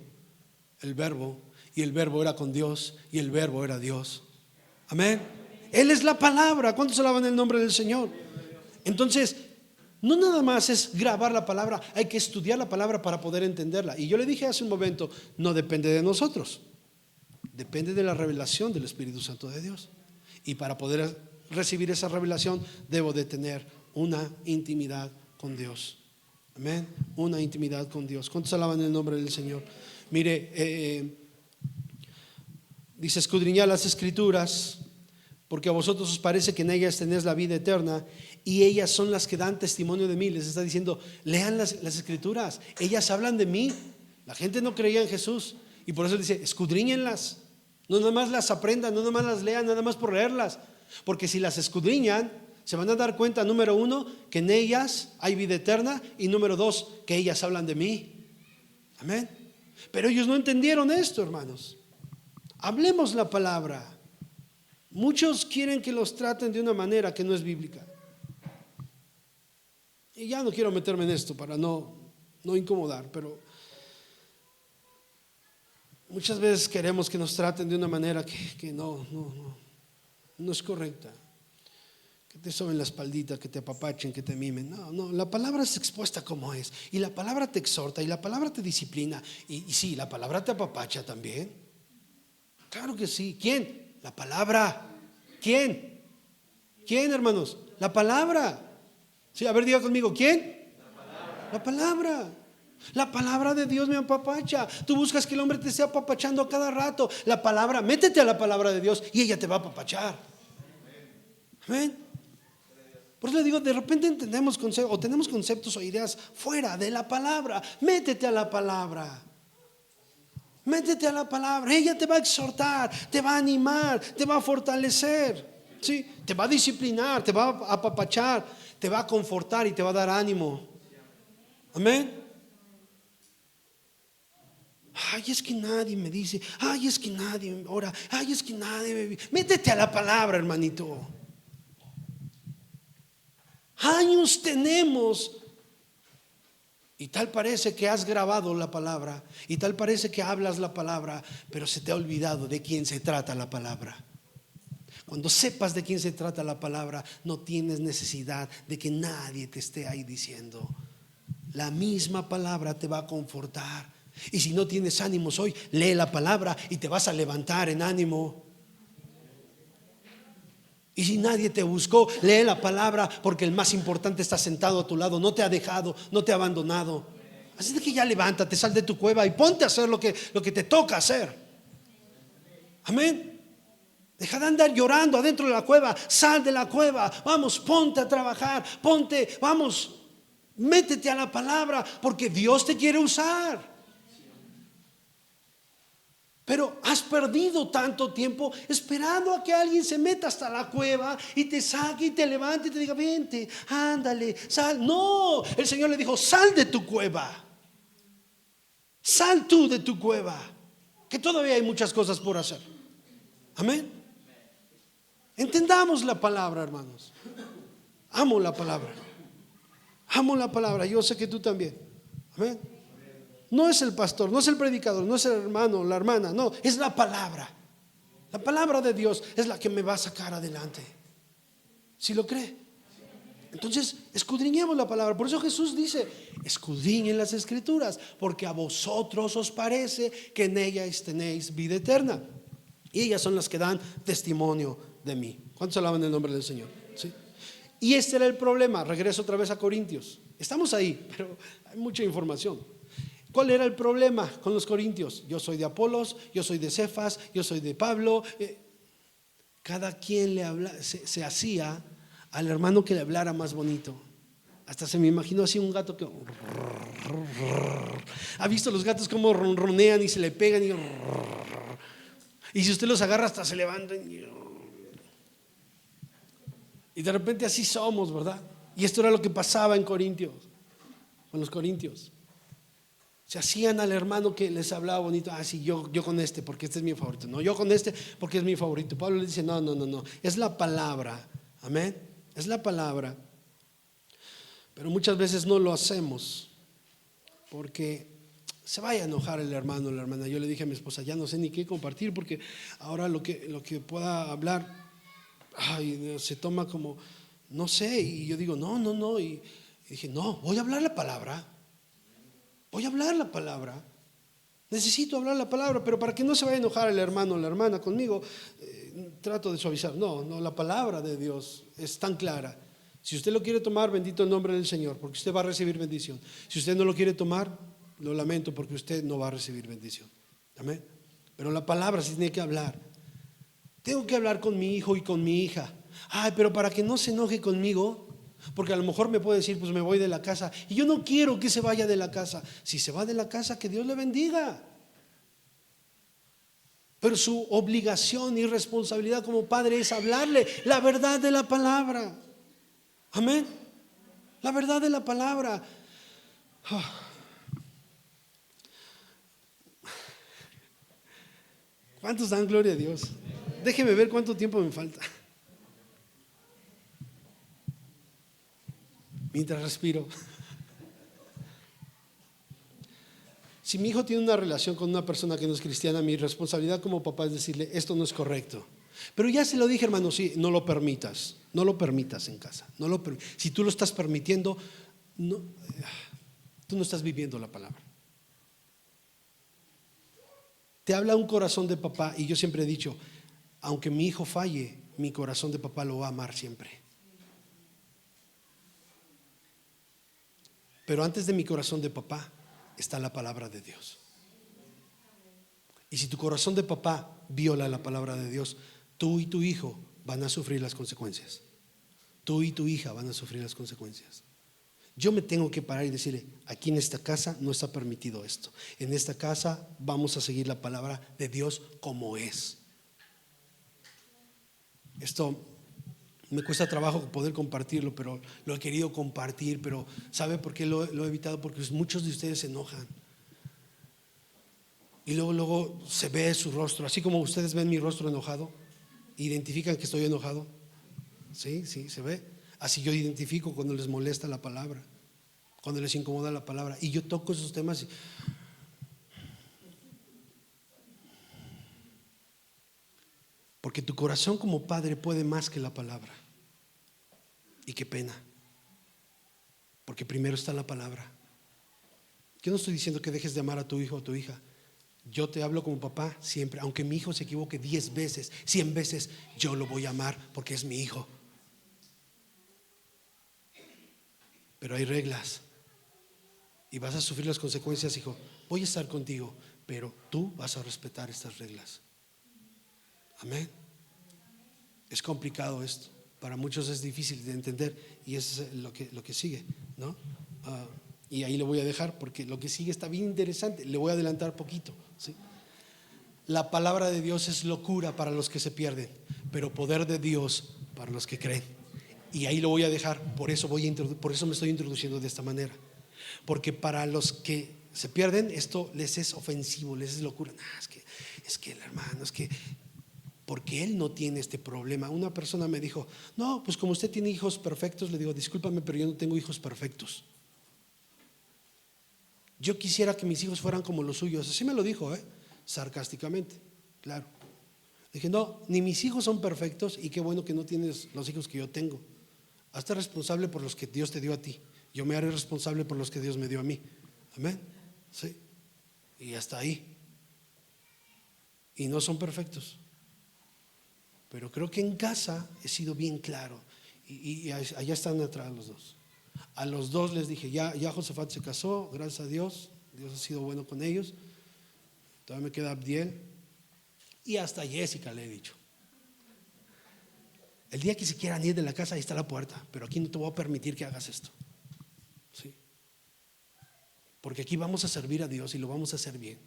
el verbo, y el verbo era con Dios, y el verbo era Dios. Amén. Él es la palabra. ¿Cuántos alaban el nombre del Señor? Entonces, no nada más es grabar la palabra, hay que estudiar la palabra para poder entenderla. Y yo le dije hace un momento, no depende de nosotros, depende de la revelación del Espíritu Santo de Dios. Y para poder recibir esa revelación, debo de tener una intimidad con Dios. Amén. Una intimidad con Dios. ¿Cuántos alaban el nombre del Señor? Mire, dice: escudriñad las escrituras, porque a vosotros os parece que en ellas tenéis la vida eterna, y ellas son las que dan testimonio de mí. Les está diciendo, lean las escrituras, ellas hablan de mí. La gente no creía en Jesús, y por eso dice, escudriñenlas. No nada más las aprendan, no nada más las lean, nada más por leerlas, porque si las escudriñan, se van a dar cuenta, número uno, que en ellas hay vida eterna, y número dos, que ellas hablan de mí. Amén. Pero ellos no entendieron esto, hermanos. Hablemos la palabra. Muchos quieren que los traten de una manera que no es bíblica. Y ya no quiero meterme en esto para no incomodar, pero muchas veces queremos que nos traten de una manera que no es correcta. Que te soben la espaldita, que te apapachen, que te mimen. No, la palabra es expuesta como es. Y la palabra te exhorta, y la palabra te disciplina. Y sí, la palabra te apapacha también. Claro que sí. ¿Quién? La palabra. ¿Quién? ¿Quién, hermanos? La palabra. Sí, a ver, diga conmigo, ¿quién? La palabra. La palabra de Dios me apapacha. Tú buscas que el hombre te esté apapachando a cada rato. La palabra, métete a la palabra de Dios y ella te va a apapachar. Amén. Por eso le digo, de repente entendemos conceptos, o tenemos conceptos o ideas fuera de la palabra. Métete a la palabra. Métete a la palabra, ella te va a exhortar, te va a animar, te va a fortalecer, ¿sí? Te va a disciplinar, te va a apapachar, te va a confortar y te va a dar ánimo. Amén. Ay, es que nadie me dice, ay, es que nadie me ora, ay, es que nadie me... Métete a la palabra, hermanito. Años tenemos. Y tal parece que has grabado la palabra, y tal parece que hablas la palabra, pero se te ha olvidado de quién se trata la palabra. Cuando sepas de quién se trata la palabra, no tienes necesidad de que nadie te esté ahí diciendo, La misma palabra te va a confortar. Y si no tienes ánimos hoy, lee la palabra y te vas a levantar en ánimo. Y si nadie te buscó, lee la palabra, porque el más importante está sentado a tu lado, no te ha dejado, no te ha abandonado. Así de que ya levántate, sal de tu cueva y ponte a hacer lo que te toca hacer. Amén. Deja de andar llorando adentro de la cueva, sal de la cueva, vamos, ponte a trabajar, vamos, métete a la palabra, porque Dios te quiere usar. Pero has perdido tanto tiempo esperando a que alguien se meta hasta la cueva y te saque y te levante y te diga: vente, ándale, sal. No, el Señor le dijo: sal de tu cueva, sal tú de tu cueva, que todavía hay muchas cosas por hacer. Amén. Entendamos la palabra, hermanos. Amo la palabra. Amo la palabra. Yo sé que tú también. Amén. No es el pastor, no es el predicador, no es el hermano, la hermana, no, es la palabra. La palabra de Dios es la que me va a sacar adelante. ¿Sí lo cree? Entonces, escudriñemos la palabra. Por eso Jesús dice: escudriñen las escrituras, porque a vosotros os parece que en ellas tenéis vida eterna, y ellas son las que dan testimonio de mí. ¿Cuántos alaban el nombre del Señor? ¿Sí? Y este era el problema. Regreso otra vez a Corintios. Estamos ahí, pero hay mucha información. ¿Cuál era el problema con los corintios? Yo soy de Apolos, yo soy de Cefas, yo soy de Pablo. Cada quien le habla, se hacía al hermano que le hablara más bonito. Hasta se me imaginó así un gato que... ¿Ha visto los gatos cómo ronronean y se le pegan? Y si usted los agarra hasta se levantan. Y de repente así somos, ¿verdad? Y esto era lo que pasaba en Corintios, con los corintios. Se hacían al hermano que les hablaba bonito. Ah, sí, yo con este, porque este es mi favorito. No, yo con este, porque es mi favorito. Pablo le dice: no. Es la palabra. Amén. Es la palabra. Pero muchas veces no lo hacemos porque se vaya a enojar el hermano o la hermana. Yo le dije a mi esposa: ya no sé ni qué compartir, porque ahora lo que pueda hablar, se toma como, no sé. Y yo digo: no. Y dije: no, voy a hablar la palabra. Voy a hablar la palabra. Necesito hablar la palabra, pero para que no se vaya a enojar el hermano o la hermana conmigo, trato de suavizar. No, la palabra de Dios es tan clara. Si usted lo quiere tomar, bendito el nombre del Señor, porque usted va a recibir bendición. Si usted no lo quiere tomar, lo lamento, porque usted no va a recibir bendición. Amén. Pero la palabra sí tiene que hablar. Tengo que hablar con mi hijo y con mi hija. Pero para que no se enoje conmigo, porque a lo mejor me puede decir: pues me voy de la casa. Y yo no quiero que se vaya de la casa. Si se va de la casa, que Dios le bendiga. Pero su obligación y responsabilidad como padre es hablarle la verdad de la palabra. Amén. La verdad de la palabra. ¿Cuántos dan gloria a Dios? Déjeme ver cuánto tiempo me falta. Mientras respiro. Si mi hijo tiene una relación con una persona que no es cristiana, mi responsabilidad como papá es decirle: esto no es correcto. Pero ya se lo dije, hermano, sí, no lo permitas. No lo permitas en casa. Si tú lo estás permitiendo, tú no estás viviendo la palabra. Te habla un corazón de papá, y yo siempre he dicho: aunque mi hijo falle, mi corazón de papá lo va a amar siempre. Pero antes de mi corazón de papá está la palabra de Dios. Y si tu corazón de papá viola la palabra de Dios, tú y tu hijo van a sufrir las consecuencias. Tú y tu hija van a sufrir las consecuencias. Yo me tengo que parar y decirle: aquí en esta casa no está permitido esto. En esta casa vamos a seguir la palabra de Dios como es. Esto me cuesta trabajo poder compartirlo, pero lo he querido compartir. Pero ¿sabe por qué lo he evitado? Porque muchos de ustedes se enojan. Y luego se ve su rostro. Así como ustedes ven mi rostro enojado, identifican que estoy enojado. Sí, se ve. Así yo identifico cuando les molesta la palabra, cuando les incomoda la palabra. Y yo toco esos temas. Porque tu corazón como padre puede más que la palabra. Y qué pena. Porque primero está la palabra. Yo no estoy diciendo que dejes de amar a tu hijo o a tu hija. Yo te hablo como papá siempre. Aunque mi hijo se equivoque 10 veces, 100 veces, yo lo voy a amar porque es mi hijo. Pero hay reglas y vas a sufrir las consecuencias, hijo. Voy a estar contigo, pero tú vas a respetar estas reglas. Amén. Es complicado esto. Para muchos es difícil de entender y eso es lo que sigue, ¿no? Y ahí lo voy a dejar porque lo que sigue está bien interesante. Le voy a adelantar poquito, ¿sí? La palabra de Dios es locura para los que se pierden, pero poder de Dios para los que creen. Y ahí lo voy a dejar. Por eso me estoy introduciendo de esta manera. Porque para los que se pierden, esto les es ofensivo, les es locura. Es que el hermano, es que porque él no tiene este problema. Una persona me dijo: no, pues como usted tiene hijos perfectos. Le digo: discúlpame, pero yo no tengo hijos perfectos. Yo quisiera que mis hijos fueran como los suyos. Así me lo dijo, sarcásticamente, claro. Dije: no, ni mis hijos son perfectos y qué bueno que no tienes los hijos que yo tengo. Hazte responsable por los que Dios te dio a ti. Yo me haré responsable por los que Dios me dio a mí. Amén. Sí. Y hasta ahí. Y no son perfectos. Pero creo que en casa he sido bien claro. Y allá están atrás los dos. A los dos les dije: ya Josafat se casó, gracias a Dios. Dios ha sido bueno con ellos. Todavía me queda Abdiel. Y hasta Jessica le he dicho: el día que se quieran ir de la casa, ahí está la puerta, pero aquí no te voy a permitir que hagas esto. ¿Sí? Porque aquí vamos a servir a Dios y lo vamos a hacer bien.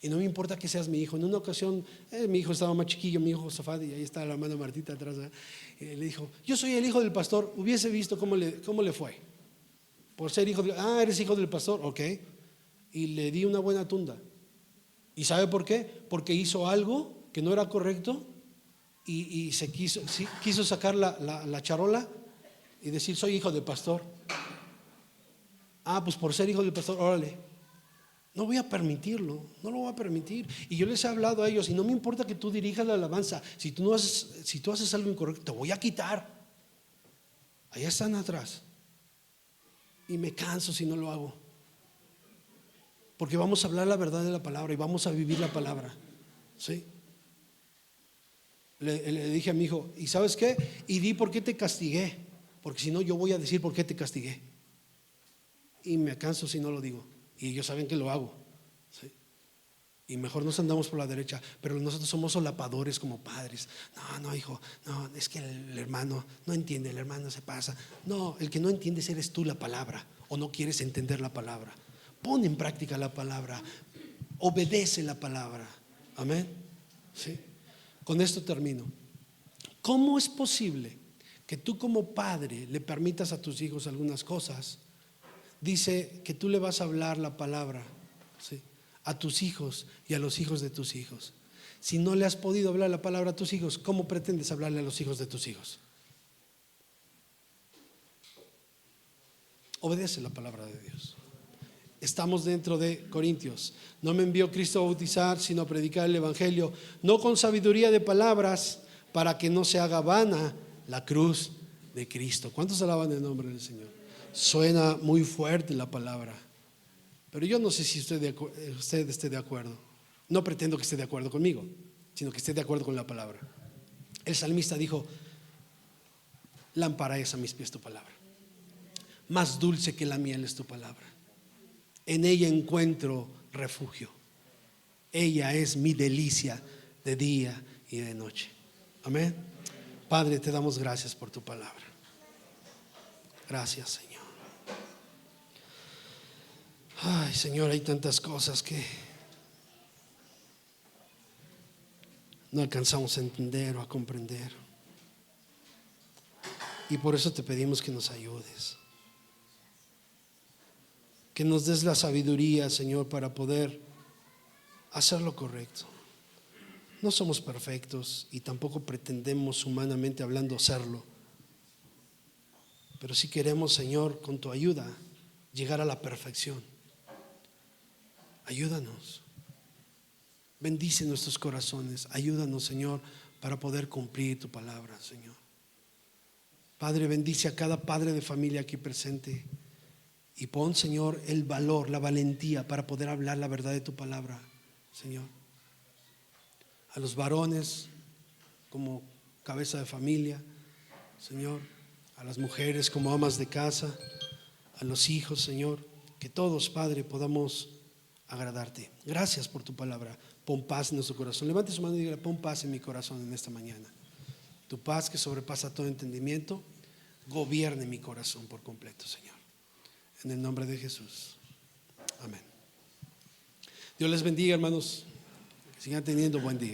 Y no me importa que seas mi hijo. En una ocasión, mi hijo estaba más chiquillo, mi hijo Josafat, y ahí está la hermana Martita atrás. Le dijo: yo soy el hijo del pastor. Hubiese visto cómo le fue. Por ser hijo eres hijo del pastor, ok. Y le di una buena tunda. ¿Y sabe por qué? Porque hizo algo que no era correcto y se quiso sacar la charola y decir: soy hijo del pastor. Pues por ser hijo del pastor, órale. No voy a permitirlo, no lo voy a permitir. Y yo les he hablado a ellos: y no me importa que tú dirijas la alabanza. Si tú haces algo incorrecto, te voy a quitar. Allá están atrás. Y me canso si no lo hago. Porque vamos a hablar la verdad de la palabra y vamos a vivir la palabra. ¿Sí? Le dije a mi hijo: ¿y sabes qué? Y di por qué te castigué, porque si no yo voy a decir por qué te castigué. Y me canso si no lo digo. Y ellos saben que lo hago. ¿Sí? Y mejor nos andamos por la derecha. Pero nosotros somos solapadores como padres. No, hijo, no, es que el hermano no entiende, el hermano se pasa. No, el que no entiendes eres tú la palabra, o no quieres entender la palabra. Pon en práctica la palabra, obedece la palabra. Amén. ¿Sí? Con esto termino. ¿Cómo es posible que tú como padre le permitas a tus hijos algunas cosas? Dice que tú le vas a hablar la palabra, ¿sí?, a tus hijos y a los hijos de tus hijos. Si no le has podido hablar la palabra a tus hijos, ¿cómo pretendes hablarle a los hijos de tus hijos? Obedece la palabra de Dios. Estamos dentro de Corintios. No me envió Cristo a bautizar, sino a predicar el evangelio, no con sabiduría de palabras, para que no se haga vana la cruz de Cristo. ¿Cuántos alaban el nombre del Señor? Suena muy fuerte la palabra, pero yo no sé si usted esté de acuerdo. No pretendo que esté de acuerdo conmigo, sino que esté de acuerdo con la palabra. El salmista dijo: lámpara es a mis pies tu palabra, más dulce que la miel es tu palabra. En ella encuentro refugio. Ella es mi delicia de día y de noche. Amén. Padre, te damos gracias por tu palabra. Gracias, Señor. Ay, Señor, hay tantas cosas que no alcanzamos a entender o a comprender. Y por eso te pedimos que nos ayudes, que nos des la sabiduría, Señor, para poder hacer lo correcto. No somos perfectos y tampoco pretendemos, humanamente hablando, serlo. Pero sí queremos, Señor, con tu ayuda, llegar a la perfección. Ayúdanos. Bendice nuestros corazones. Ayúdanos, Señor, para poder cumplir tu palabra, Señor. Padre, bendice a cada padre de familia aquí presente Y pon, Señor, el valor, la valentía para poder hablar la verdad de tu palabra, Señor. A los varones como cabeza de familia, Señor. A las mujeres como amas de casa. A los hijos, Señor. Que todos, Padre, podamos agradarte. Gracias por tu palabra. Pon paz en nuestro corazón. Levante su mano y diga: pon paz en mi corazón en esta mañana. Tu paz que sobrepasa todo entendimiento, gobierne mi corazón por completo, Señor. En el nombre de Jesús. Amén. Dios les bendiga, hermanos. Que sigan teniendo buen día.